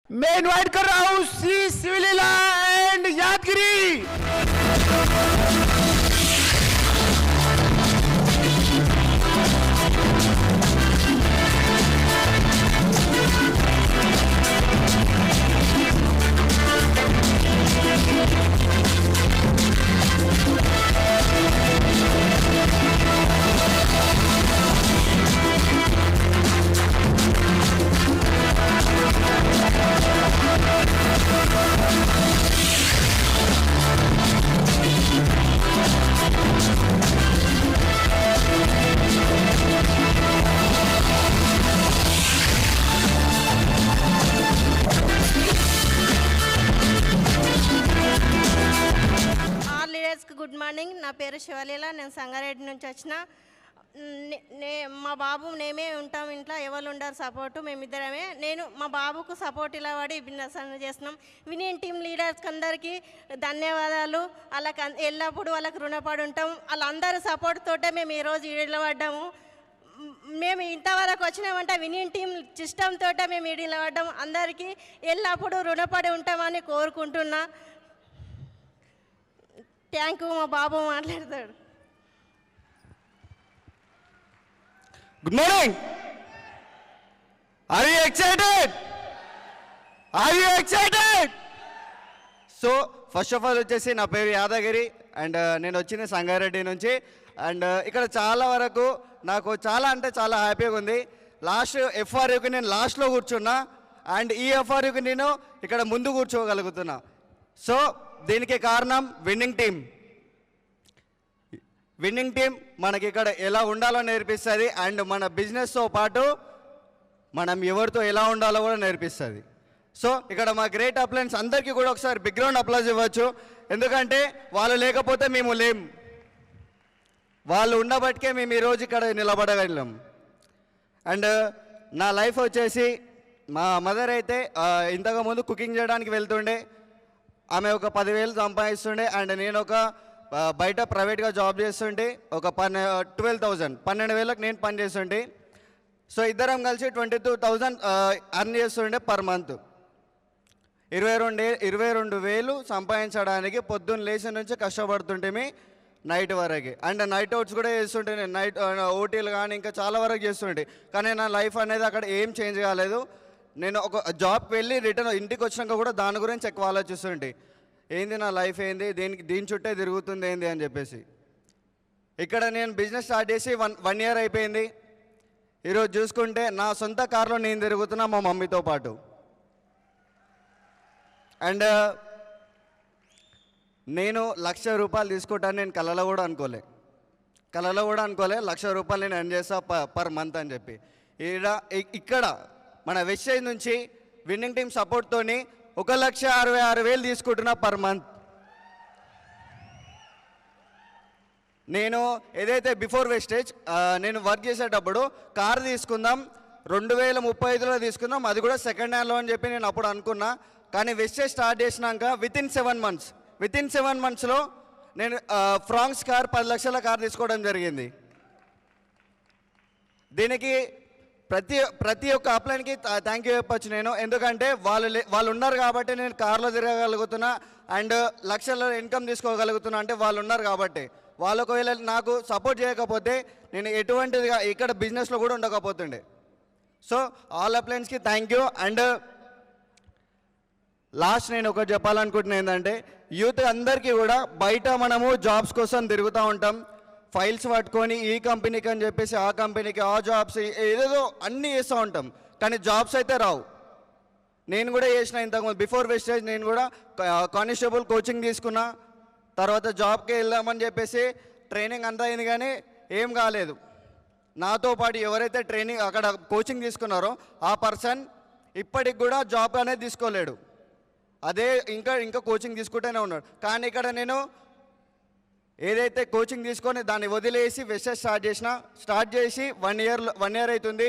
मैं इनवाइट कर रहा हूं सी सिविलिला एंड यादगिरी। Good morning. నా పేరు శివలీల. నేను సంగారెడ్డి నుంచి వచ్చిన. మా బాబు నేమే ఉంటాం ఇంట్లో, ఎవరు ఉండరు సపోర్టు, మేమిద్దరమే. నేను మా బాబుకు సపోర్ట్ ఇలా పడి బిజినెస్ అనేది చేస్తున్నాం. వినియన్ టీమ్ లీడర్స్కి అందరికీ ధన్యవాదాలు. వాళ్ళకి ఎల్లప్పుడూ వాళ్ళకి రుణపడి ఉంటాం. వాళ్ళందరూ సపోర్ట్ తోటే మేము ఈరోజు నిలబడ్డాము. మేము ఇంతవరకు వచ్చినామంటే వినియన్ టీమ్ సిస్టమ్ తోటే మేము నిలబడ్డాము. అందరికీ ఎల్లప్పుడూ రుణపడి ఉంటామని కోరుకుంటున్నా. Thank you. మా బాబు మాట్లాడతాడు. Good morning. Are you excited? Are you excited? So first of all వచ్చేసి నా పేరు యాదగిరి అండ్ నేను వచ్చిన సంగారెడ్డి నుంచి. అండ్ ఇక్కడ చాలా వరకు నాకు చాలా అంటే చాలా హ్యాపీగా ఉంది. లాస్ట్ ఎఫ్ఆర్యూకి నేను లాస్ట్లో కూర్చున్నా అండ్ ఈ ఎఫ్ఆర్యూకి నేను ఇక్కడ ముందు కూర్చోగలుగుతున్నా. సో దీనికి కారణం విన్నింగ్ టీమ్. విన్నింగ్ టీమ్ మనకి ఇక్కడ ఎలా ఉండాలో నేర్పిస్తుంది అండ్ మన బిజినెస్తో పాటు మనం ఎవరితో ఎలా ఉండాలో కూడా నేర్పిస్తుంది. సో ఇక్కడ మా గ్రేట్ అప్లయన్స్ అందరికీ కూడా ఒకసారి బ్యాక్గ్రౌండ్ అప్లాజ్ ఇవ్వచ్చు. ఎందుకంటే వాళ్ళు లేకపోతే మేము లేం. వాళ్ళు ఉండబట్టికే మేము ఈరోజు ఇక్కడ నిలబడగలం. అండ్ నా లైఫ్ వచ్చేసి మా మదర్ అయితే ఇంతకుముందు కుకింగ్ చేయడానికి వెళ్తుండే. ఆమె ఒక 10,000 సంపాదిస్తుండే అండ్ నేను ఒక బయట ప్రైవేట్గా జాబ్ చేస్తుంటే ఒక 12,000 నేను పని చేస్తుంటే. సో ఇద్దరం కలిసి 22,000 అర్న్ చేస్తుండే పర్ మంత్. 22,000 సంపాదించడానికి పొద్దున్న లేచి నుంచి కష్టపడుతుంటే నైట్ వరకు. అండ్ నైట్ అవుట్స్ కూడా చేస్తుంటే నేను నైట్ ఓటీలు కానీ ఇంకా చాలా వరకు చేస్తుంటే. కానీ నా లైఫ్ అనేది అక్కడ ఏం చేంజ్ కాలేదు. నేను ఒక జాబ్కి వెళ్ళి రిటర్న్ ఇంటికి వచ్చినాక కూడా దాని గురించి ఎక్కువ ఆలోచిస్తుంటే ఏంది నా లైఫ్ ఏంది, దీని చుట్టే తిరుగుతుంది ఏంది అని చెప్పేసి. ఇక్కడ నేను బిజినెస్ స్టార్ట్ చేసి వన్ ఇయర్ అయిపోయింది. ఈరోజు చూసుకుంటే నా సొంత కార్లో నేను తిరుగుతున్నా మా మమ్మీతో పాటు. అండ్ నేను ₹1,00,000 తీసుకుంటాను నేను కలలో కూడా అనుకోలే. ₹1,00,000 నేను ఎర్న్ చేస్తా పర్ మంత్ అని చెప్పి. ఇక్కడ మన వెస్టేజ్ నుంచి విన్నింగ్ టీమ్ సపోర్ట్తోని 1,66,000 తీసుకుంటున్నా పర్ మంత్. నేను ఏదైతే బిఫోర్ వెస్టేజ్ నేను వర్క్ చేసేటప్పుడు కార్ తీసుకుందాం 2035లో తీసుకుందాం, అది కూడా సెకండ్ హ్యాండ్లో అని చెప్పి నేను అప్పుడు అనుకున్నా. కానీ వెస్టేజ్ స్టార్ట్ చేసినాక వితిన్ 7 మంత్స్లో నేను ఫ్రాంక్స్ కార్ 10 లక్షల కార్ తీసుకోవడం జరిగింది. దీనికి ప్రతి ఒక్క అప్లైన్కి థ్యాంక్ యూ చెప్పచ్చు నేను. ఎందుకంటే వాళ్ళు ఉన్నారు కాబట్టి నేను కార్లో తిరగగలుగుతున్నా అండ్ లక్షల ఇన్కమ్ తీసుకోగలుగుతున్నా. అంటే వాళ్ళు ఉన్నారు కాబట్టి. వాళ్ళు ఒకవేళ నాకు సపోర్ట్ చేయకపోతే నేను ఎటువంటిదిగా ఇక్కడ బిజినెస్లో కూడా ఉండకపోతుండే. సో ఆల్ అప్లైన్స్కి థ్యాంక్ యూ. అండ్ లాస్ట్ నేను ఒకటి చెప్పాలనుకుంటున్నా ఏంటంటే యూత్ అందరికీ కూడా బయట మనము జాబ్స్ కోసం తిరుగుతూ ఉంటాం. ఫైల్స్ పట్టుకొని ఈ కంపెనీకి అని చెప్పేసి ఆ కంపెనీకి ఆ జాబ్స్ ఏదేదో అన్నీ చేస్తూ ఉంటాం. కానీ జాబ్స్ అయితే రావు. నేను కూడా చేసిన ఇంతకుముందు బిఫోర్ వెస్టేజ్ నేను కూడా కానిస్టేబుల్ కోచింగ్ తీసుకున్నా. తర్వాత జాబ్కి వెళ్దామని చెప్పేసి ట్రైనింగ్ అంతా అయింది కానీ ఏం కాలేదు. నాతో పాటు ఎవరైతే ట్రైనింగ్ అక్కడ కోచింగ్ తీసుకున్నారో ఆ పర్సన్ ఇప్పటికి కూడా జాబ్ అనేది తీసుకోలేడు. అదే ఇంకా కోచింగ్ తీసుకుంటూనే ఉన్నాడు. కానీ ఇక్కడ నేను ఏదైతే కోచింగ్ తీసుకొని దాన్ని వదిలేసి వెస్టేజ్ స్టార్ట్ చేసి 1 ఇయర్ అవుతుంది.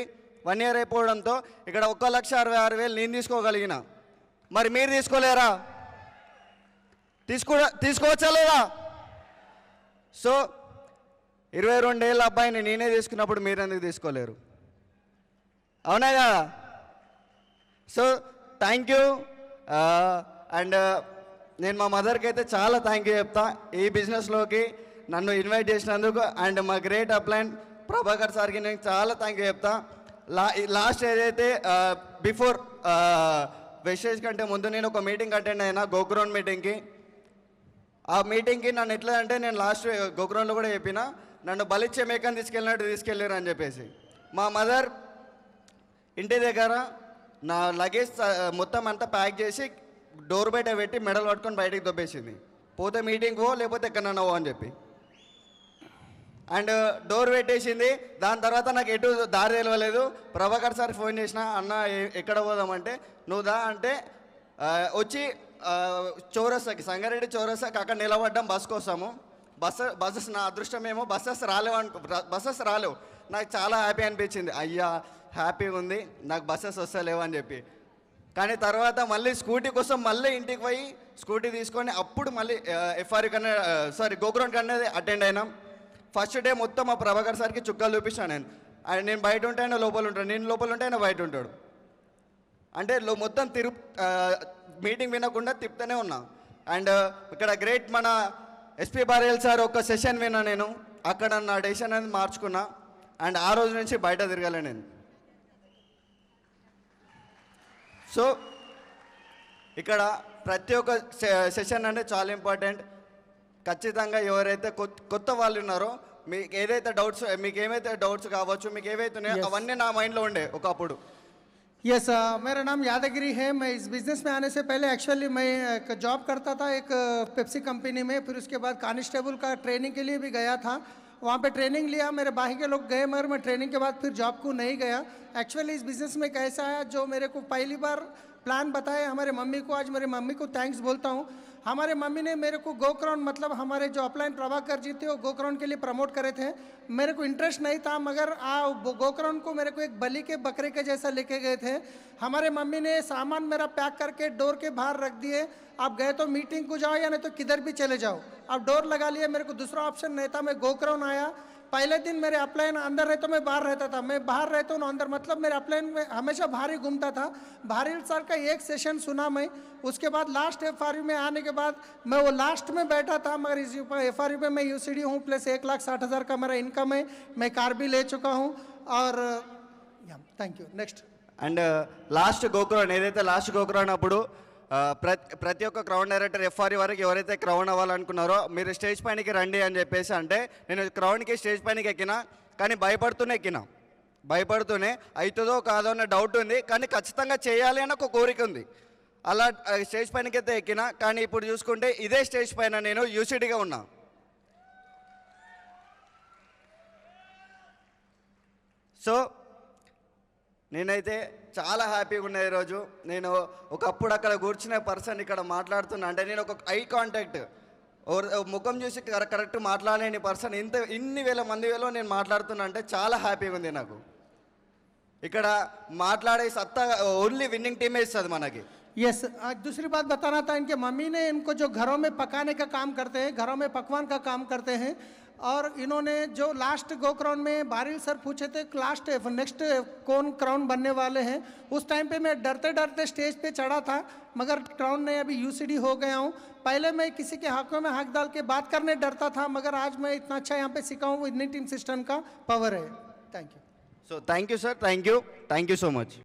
1 ఇయర్ అయిపోవడంతో ఇక్కడ 1,66,000 నేను తీసుకోగలిగిన. మరి మీరు తీసుకోలేరా? తీసుకోవచ్చా లేదా? సో 22 ఏళ్ళ అబ్బాయిని నేనే తీసుకున్నప్పుడు మీరు ఎందుకు తీసుకోలేరు? అవునా కదా? So thank you. అండ్ నేను మా మదర్కి అయితే చాలా థ్యాంక్ యూ చెప్తా ఈ బిజినెస్లోకి నన్ను ఇన్వైట్ చేసినందుకు. అండ్ మా గ్రేట్ అప్లైన్ ప్రభాకర్ సార్కి నేను చాలా థ్యాంక్ యూ చెప్తా. లాస్ట్ ఏదైతే బిఫోర్ వెస్టేజ్ కంటే ముందు నేను ఒక మీటింగ్ అటెండ్ అయినా, గోకురాన్ మీటింగ్కి. ఆ మీటింగ్కి నన్ను ఎట్లా అంటే నేను లాస్ట్ గోకురాన్లో కూడా చెప్పిన, నన్ను బలిచ్చే మేకని తీసుకెళ్ళినట్టు తీసుకెళ్ళారు అని చెప్పేసి. మా మదర్ ఇంటి దగ్గర నా లగేజ్ మొత్తం అంతా ప్యాక్ చేసి డోర్ బయట పెట్టి మెడల్ పట్టుకొని బయటికి దొబ్బేసింది. పోతే మీటింగ్ పో, లేకపోతే ఎక్కడన్నా పో అని చెప్పి. అండ్ డోర్ పెట్టేసింది. దాని తర్వాత నాకు ఎటు దారి తెలియలేదు. ప్రభాకర్ సార్ ఫోన్ చేసిన, అన్న ఎక్కడ పోదామంటే, నువ్వు దా అంటే వచ్చి చౌరస్తాకి, సంగారెడ్డి చౌరస్తాకి అక్కడ నిలబడ్డాం బస్ కోసము. బస్సెస్ నా అదృష్టమేమో బస్సెస్ రాలేవు. నాకు చాలా హ్యాపీ అనిపించింది. అయ్యా హ్యాపీగా ఉంది, నాకు బస్సెస్ వస్తలేవు అని చెప్పి. కానీ తర్వాత మళ్ళీ స్కూటీ కోసం మళ్ళీ ఇంటికి పోయి స్కూటీ తీసుకొని అప్పుడు మళ్ళీ గోకురాన్ కన్నా అటెండ్ అయినాం. ఫస్ట్ డే మొత్తం మా ప్రభాకర్ సార్కి చుక్కలు చూపించాను నేను. నేను బయట ఉంటే ఆయన లోపల ఉంటాడు, నేను లోపల ఉంటే ఆయన బయట ఉంటాడు. అంటే మొత్తం మీటింగ్ వినకుండా తిప్పుతూనే ఉన్నా. అండ్ ఇక్కడ గ్రేట్ మన ఎస్పీ బారియల్ సార్ ఒక సెషన్ విన్నా నేను. అక్కడ నా డెసిషన్ అనేది మార్చుకున్నా. అండ్ ఆ రోజు నుంచి బయట తిరగలే నేను. సో ఇక్కడ ప్రతి ఒక్క సెషన్ అంటే చాలా ఇంపార్టెంట్. ఖచ్చితంగా ఎవరైతే కొత్త వాళ్ళు ఉన్నారో మీకు ఏదైతే డౌట్స్ కావచ్చు, మీకు ఏవైతే ఉన్నాయో అవన్నీ నా మైండ్లో ఉండే ఒకప్పుడు. यस मेरा नाम यादगिरी है. मैं इस बिज़नेस में आने से पहले एक्चुअली मैं एक जॉब करता था एक पेप्सी कंपनी में. फिर उसके बाद कांस्टेबल का ट्रेनिंग के लिए भी गया था. वहाँ पे ट्रेनिंग लिया, मेरे बाकी के लोग गए, मगर मैं ट्रेनिंग के बाद फिर जॉब को नहीं गया. एक्चुअली इस बिज़नेस में कैसा है, जो मेरे को पहली बार प्लान बताया हमारे मम्मी को, आज मेरे मम्मी को थैंक्स बोलता हूँ. हमारे मम्मी ने मेरे को गोकरान मतलब हमारे जो अपलाइन प्रभाकर जी थे वो गोकरान के लिए प्रमोट करे थे. मेरे को इंटरेस्ट नहीं था, मगर गोकरान को मेरे को एक बलि के बकरे के जैसा लेके गए थे. हमारे मम्मी ने सामान मेरा पैक करके डोर के बाहर रख दिए. आप गए तो मीटिंग को जाओ या नहीं तो किधर भी चले जाओ. अब डोर लगा लिए, मेरे को दूसरा ऑप्शन नहीं था. मैं गोकरान आया. पहले दिन मेरे अपलाइन अंदर रहते, मैं बाहर रहता था. मैं बाहर रहता हूँ अंदर, मतलब मेरे अपलाइन में हमेशा बाहर ही घूमता था. बाहरी सर का एक सेशन सुना मैं. उसके बाद लास्ट FRU में आने के बाद मैं वो लास्ट में बैठा था. मगर इस FRU में मैं UCD हूँ, प्लस 1,60,000 का मेरा इनकम है. मैं कार भी ले चुका हूँ. और thank you. Next. And last గోకురాన్ ఏదైతే లాస్ట్ గోకురాన్ అప్పుడు ప్రతి ఒక్క క్రౌన్ డైరెక్టర్ FRU వరకు ఎవరైతే క్రౌన్ అవ్వాలనుకున్నారో మీరు స్టేజ్ పైనకి రండి అని చెప్పేసి అంటే, నేను క్రౌన్కి స్టేజ్ పైనకి ఎక్కినా. కానీ భయపడుతూనే అవుతుందో కాదో అన్న డౌట్ ఉంది. కానీ ఖచ్చితంగా చేయాలి అని ఒక కోరిక ఉంది. అలా స్టేజ్ పైనకి అయితే ఎక్కినా. కానీ ఇప్పుడు చూసుకుంటే ఇదే స్టేజ్ పైన నేను UCDగా ఉన్నా. సో నేనైతే చాలా హ్యాపీగా ఉన్నా ఈరోజు. నేను ఒకప్పుడు అక్కడ కూర్చునే పర్సన్ ఇక్కడ మాట్లాడుతున్నా అంటే నేను ఒక ఐ కాంటాక్ట్ ముఖం చూసి కరెక్ట్ మాట్లాడలేని పర్సన్ ఇన్ని వేల మందిలో నేను మాట్లాడుతున్నా అంటే చాలా హ్యాపీగా ఉంది నాకు. ఇక్కడ మాట్లాడే సత్తా ఓన్లీ విన్నింగ్ టీమే ఇస్తుంది మనకి. यस दूसरी बात बताना था, इनके मम्मी ने इनको जो घरों में पकाने का काम करते हैं, घरों में पकवान का काम करते हैं. और इन्होंने जो लास्ट गोक्राउन में बारिल सर पूछे थे लास्ट नेक्स्ट कौन क्राउन बनने वाले हैं, उस टाइम पे मैं डरते डरते स्टेज पे चढ़ा था. मगर क्राउन ने अभी UCD हो गया हूँ. पहले मैं किसी के हकों में हक डाल के बात करने डरता था, मगर आज मैं इतना अच्छा यहाँ पे सीखा हूँ. विनिंग टीम सिस्टम का पावर है. Thank you. So thank you sir, thank you so much.